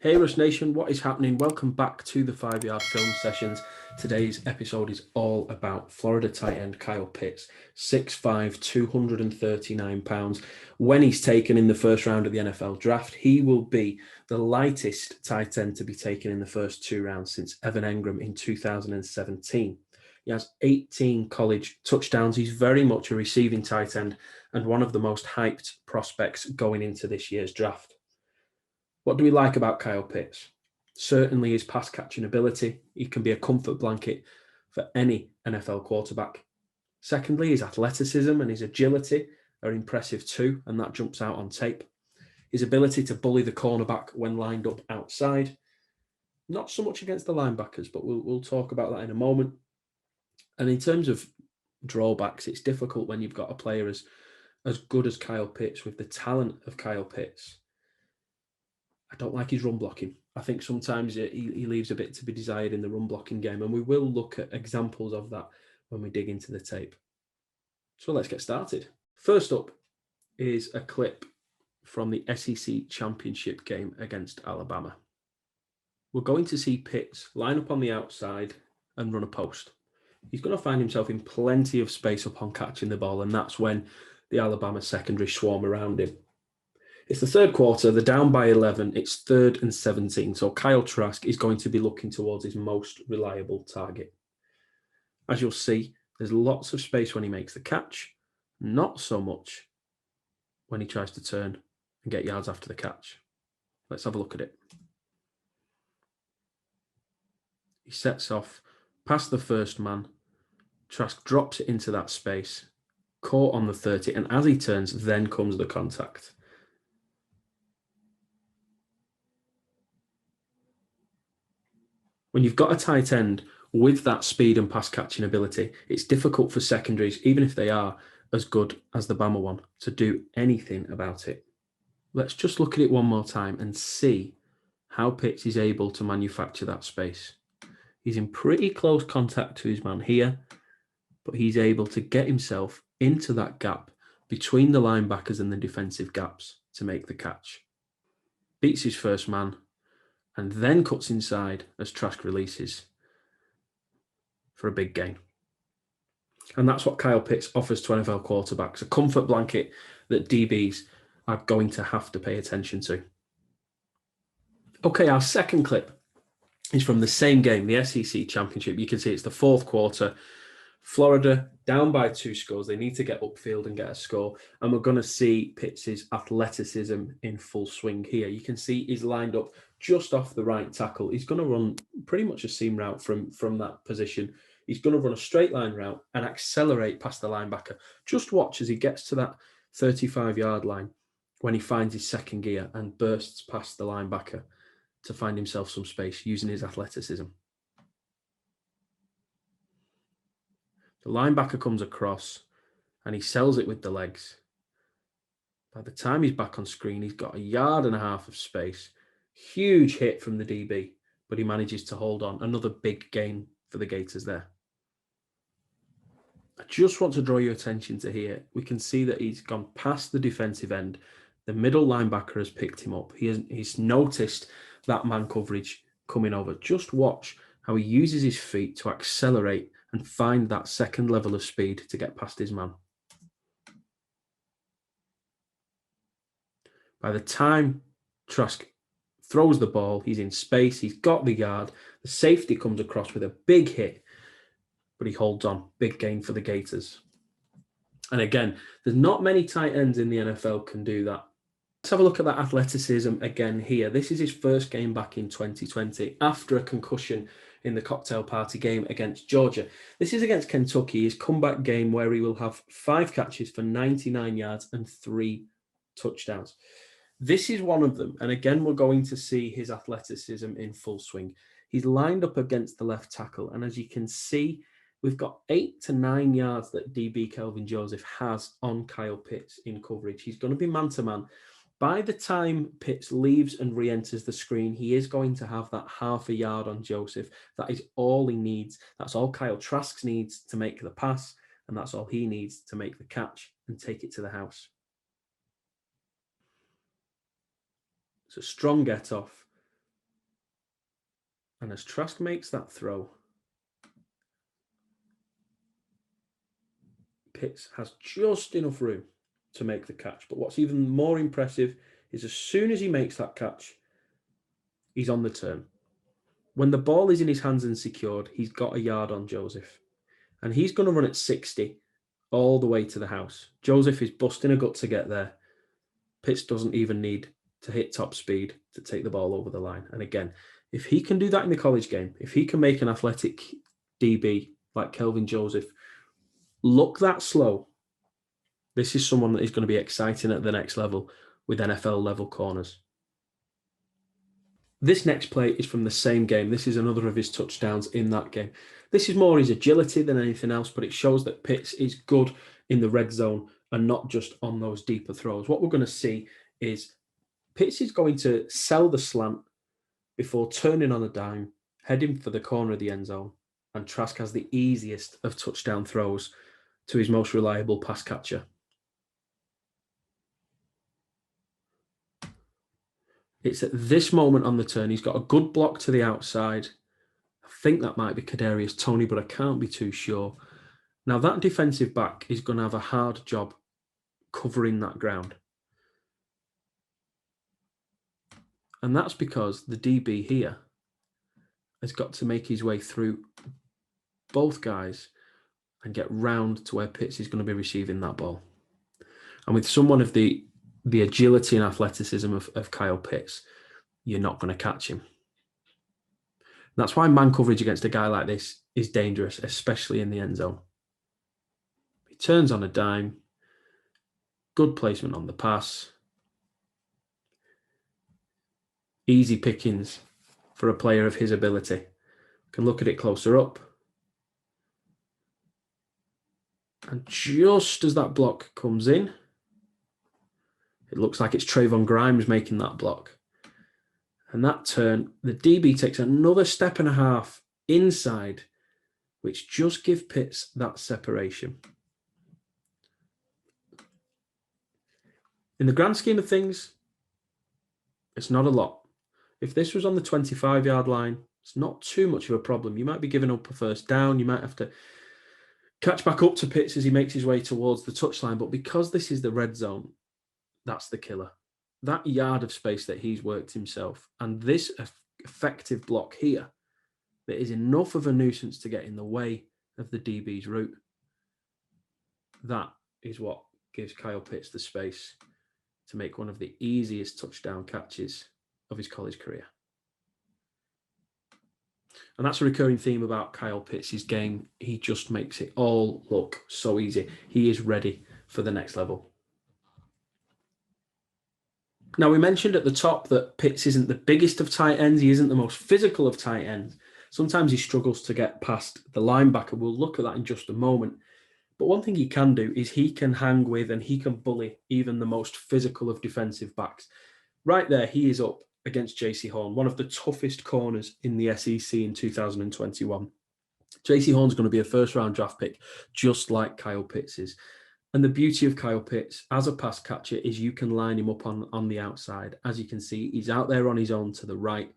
Hey Rush Nation, what is happening? Welcome back to the 5 Yard Film Sessions. Today's episode is all about Florida tight end Kyle Pitts, 6'5", 239 pounds. When he's taken in the first round of the NFL draft, he will be the lightest tight end to be taken in the first 2 rounds since Evan Engram in 2017. He has 18 college touchdowns. He's very much a receiving tight end and one of the most hyped prospects going into this year's draft. What do we like about Kyle Pitts? Certainly his pass catching ability. He can be a comfort blanket for any NFL quarterback. Secondly, his athleticism and his agility are impressive too, and that jumps out on tape. His ability to bully the cornerback when lined up outside. Not so much against the linebackers, but we'll talk about that in a moment. And in terms of drawbacks, it's difficult when you've got a player as good as Kyle Pitts with the talent of Kyle Pitts. I don't like his run blocking. I think sometimes he leaves a bit to be desired in the run blocking game, and we will look at examples of that when we dig into the tape. So let's get started. First up is a clip from the SEC Championship game against Alabama. We're going to see Pitts line up on the outside and run a post. He's going to find himself in plenty of space upon catching the ball, and that's when the Alabama secondary swarm around him. It's the third quarter, they're down by 11, it's 3rd and 17, so Kyle Trask is going to be looking towards his most reliable target. As you'll see, there's lots of space when he makes the catch, not so much when he tries to turn and get yards after the catch. Let's have a look at it. He sets off past the first man, Trask drops it into that space, caught on the 30, and as he turns, then comes the contact. When you've got a tight end with that speed and pass catching ability, it's difficult for secondaries, even if they are as good as the Bama one, to do anything about it. Let's just look at it one more time and see how Pitts is able to manufacture that space. He's in pretty close contact to his man here, but he's able to get himself into that gap between the linebackers and the defensive gaps to make the catch. Beats his first man, and then cuts inside as Trask releases for a big gain. And that's what Kyle Pitts offers to NFL quarterbacks, a comfort blanket that DBs are going to have to pay attention to. Okay, our second clip is from the same game, the SEC Championship. You can see it's the 4th quarter. Florida down by 2 scores. They need to get upfield and get a score. And we're going to see Pitts' athleticism in full swing here. You can see he's lined up just off the right tackle. He's going to run pretty much a seam route from that position. He's going to run a straight line route and accelerate past the linebacker. Just watch as he gets to that 35-yard line when he finds his second gear and bursts past the linebacker to find himself some space using his athleticism. The linebacker comes across and he sells it with the legs. By the time he's back on screen, he's got 1.5 yards of space. Huge hit from the DB, but he manages to hold on. Another big gain for the Gators there. I just want to draw your attention to here. We can see that he's gone past the defensive end. The middle linebacker has picked him up. He's noticed that man coverage coming over. Just watch how he uses his feet to accelerate and find that second level of speed to get past his man. By the time Trask throws the ball, he's in space, he's got the yard, the safety comes across with a big hit, but he holds on. Big gain for the Gators. And again, there's not many tight ends in the NFL can do that. Let's have a look at that athleticism again here. This is his first game back in 2020 after a concussion in the cocktail party game against Georgia. This is against Kentucky, his comeback game where he will have 5 catches for 99 yards and 3 touchdowns. This is one of them. And again, we're going to see his athleticism in full swing. He's lined up against the left tackle. And as you can see, we've got 8 to 9 yards that DB Kelvin Joseph has on Kyle Pitts in coverage. He's going to be man-to-man. By the time Pitts leaves and re-enters the screen, he is going to have that 0.5 yard on Joseph. That is all he needs. That's all Kyle Trask needs to make the pass, and that's all he needs to make the catch and take it to the house. It's a strong get-off. And as Trask makes that throw, Pitts has just enough room to make the catch. But what's even more impressive is as soon as he makes that catch, he's on the turn. When the ball is in his hands and secured, he's got a yard on Joseph. And he's going to run at 60 all the way to the house. Joseph is busting a gut to get there. Pitts doesn't even need to hit top speed to take the ball over the line. And again, if he can do that in the college game, if he can make an athletic DB like Kelvin Joseph look that slow, this is someone that is going to be exciting at the next level with NFL level corners. This next play is from the same game. This is another of his touchdowns in that game. This is more his agility than anything else, but it shows that Pitts is good in the red zone and not just on those deeper throws. What we're going to see is Pitts is going to sell the slant before turning on a dime, heading for the corner of the end zone, and Trask has the easiest of touchdown throws to his most reliable pass catcher. It's at this moment on the turn. He's got a good block to the outside. I think that might be Kadarius Toney, but I can't be too sure. Now, that defensive back is going to have a hard job covering that ground. And that's because the DB here has got to make his way through both guys and get round to where Pitts is going to be receiving that ball. And with someone of the agility and athleticism of Kyle Pitts, you're not going to catch him. That's why man coverage against a guy like this is dangerous, especially in the end zone. He turns on a dime. Good placement on the pass. Easy pickings for a player of his ability. Can look at it closer up. And just as that block comes in, it looks like it's Trayvon Grimes making that block. And that turn, the DB takes another step and a half inside, which just gives Pitts that separation. In the grand scheme of things, it's not a lot. If this was on the 25-yard line, it's not too much of a problem. You might be giving up a first down. You might have to catch back up to Pitts as he makes his way towards the touchline. But because this is the red zone, that's the killer. That yard of space that he's worked himself and this effective block here that is enough of a nuisance to get in the way of the DB's route, that is what gives Kyle Pitts the space to make one of the easiest touchdown catches of his college career. And that's a recurring theme about Kyle Pitts' game. He just makes it all look so easy. He is ready for the next level. Now, we mentioned at the top that Pitts isn't the biggest of tight ends. He isn't the most physical of tight ends. Sometimes he struggles to get past the linebacker. We'll look at that in just a moment. But one thing he can do is he can hang with and he can bully even the most physical of defensive backs. Right there, he is up against JC Horn, one of the toughest corners in the SEC in 2021. JC Horn's going to be a first-round draft pick, just like Kyle Pitts is. And the beauty of Kyle Pitts as a pass catcher is you can line him up on the outside. As you can see, he's out there on his own to the right.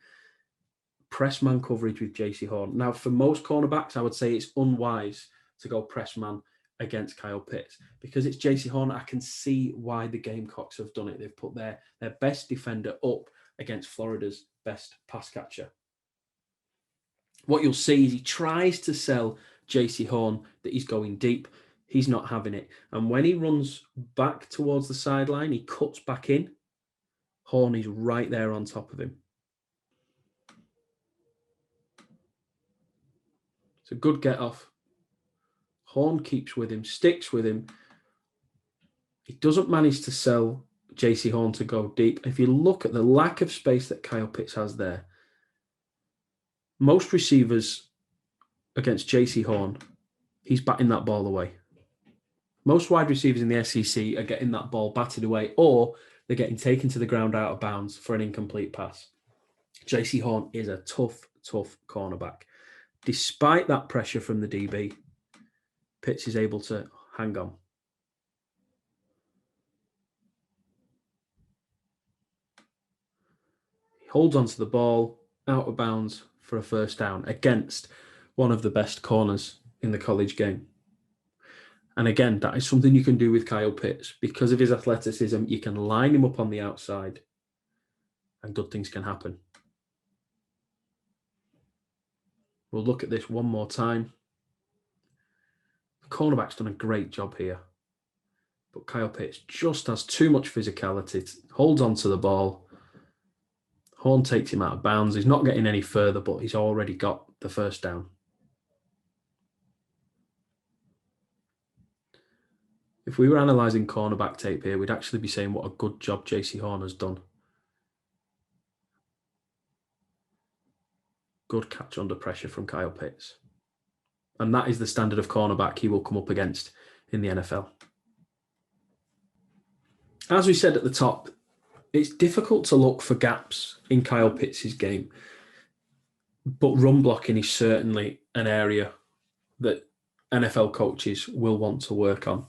Press man coverage with JC Horn. Now, for most cornerbacks, I would say it's unwise to go press man against Kyle Pitts because it's JC Horn. I can see why the Gamecocks have done it. They've put their best defender up against Florida's best pass catcher. What you'll see is he tries to sell JC Horn that he's going deep. He's not having it. And when he runs back towards the sideline, he cuts back in. Horn is right there on top of him. It's a good get off. Horn keeps with him, sticks with him. He doesn't manage to sell JC Horn to go deep. If you look at the lack of space that Kyle Pitts has there, most receivers against JC Horn, he's batting that ball away. Most wide receivers in the SEC are getting that ball batted away or they're getting taken to the ground out of bounds for an incomplete pass. JC Horn is a tough cornerback. Despite that pressure from the DB, Pitts is able to hang on. He holds onto the ball, out of bounds for a first down against one of the best corners in the college game. And again, that is something you can do with Kyle Pitts. Because of his athleticism, you can line him up on the outside and good things can happen. We'll look at this one more time. The cornerback's done a great job here. But Kyle Pitts just has too much physicality, holds on to the ball. Horn takes him out of bounds. He's not getting any further, but he's already got the first down. If we were analysing cornerback tape here, we'd actually be saying what a good job JC Horn has done. Good catch under pressure from Kyle Pitts. And that is the standard of cornerback he will come up against in the NFL. As we said at the top, it's difficult to look for gaps in Kyle Pitts' game, but run blocking is certainly an area that NFL coaches will want to work on.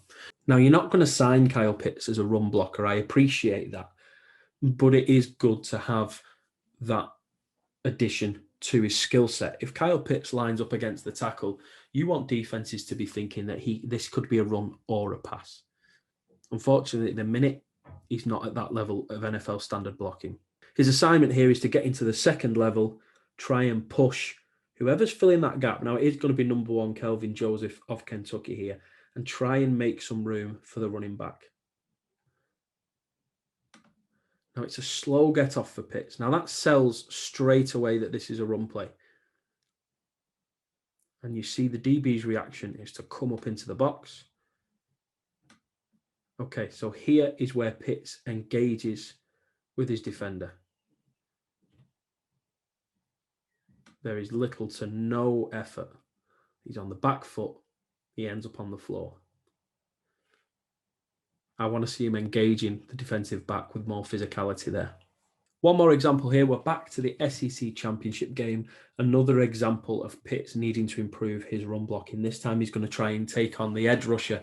Now, you're not going to sign Kyle Pitts as a run blocker. I appreciate that. But it is good to have that addition to his skill set. If Kyle Pitts lines up against the tackle, you want defenses to be thinking that this could be a run or a pass. Unfortunately, at the minute, he's not at that level of NFL standard blocking. His assignment here is to get into the second level, try and push whoever's filling that gap. Now, it is going to be number 1, Kelvin Joseph of Kentucky here, and try and make some room for the running back. Now, it's a slow get off for Pitts. Now, that sells straight away that this is a run play. And you see the DB's reaction is to come up into the box. Okay, so here is where Pitts engages with his defender. There is little to no effort. He's on the back foot. He ends up on the floor. I want to see him engaging the defensive back with more physicality there. One more example here. We're back to the SEC championship game. Another example of Pitts needing to improve his run blocking. This time he's going to try and take on the edge rusher,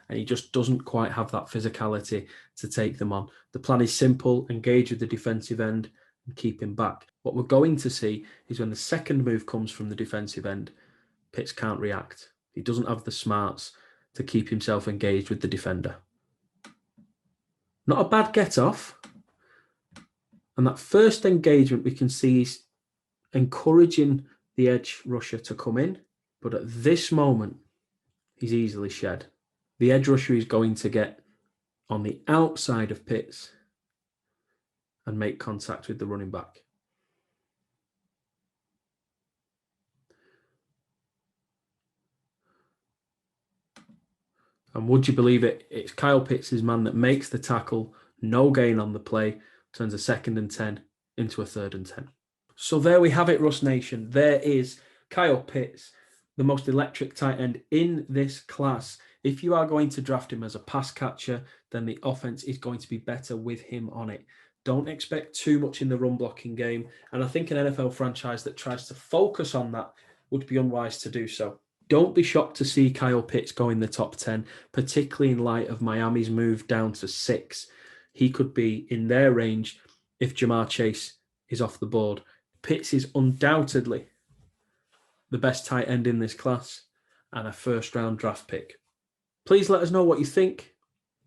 and he just doesn't quite have that physicality to take them on. The plan is simple: engage with the defensive end and keep him back. What we're going to see is when the second move comes from the defensive end, Pitts can't react. He doesn't have the smarts to keep himself engaged with the defender. Not a bad get off. And that first engagement we can see is encouraging the edge rusher to come in. But at this moment, he's easily shed. The edge rusher is going to get on the outside of Pitts and make contact with the running back. And would you believe it? It's Kyle Pitts' man that makes the tackle, no gain on the play, turns a 2nd and 10 into a 3rd and 10. So there we have it, Russ Nation. There is Kyle Pitts, the most electric tight end in this class. If you are going to draft him as a pass catcher, then the offense is going to be better with him on it. Don't expect too much in the run blocking game. And I think an NFL franchise that tries to focus on that would be unwise to do so. Don't be shocked to see Kyle Pitts go in the top 10, particularly in light of Miami's move down to 6. He could be in their range if Jamar Chase is off the board. Pitts is undoubtedly the best tight end in this class and a first-round draft pick. Please let us know what you think.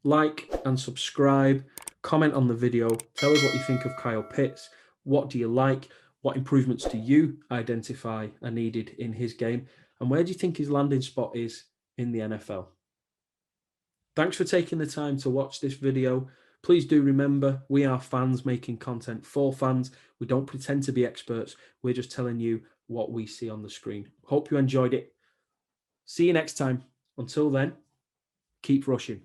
Like and subscribe. Comment on the video. Tell us what you think of Kyle Pitts. What do you like? What improvements do you identify are needed in his game? And where do you think his landing spot is in the NFL? Thanks for taking the time to watch this video. Please do remember, we are fans making content for fans. We don't pretend to be experts. We're just telling you what we see on the screen. Hope you enjoyed it. See you next time. Until then, keep rushing.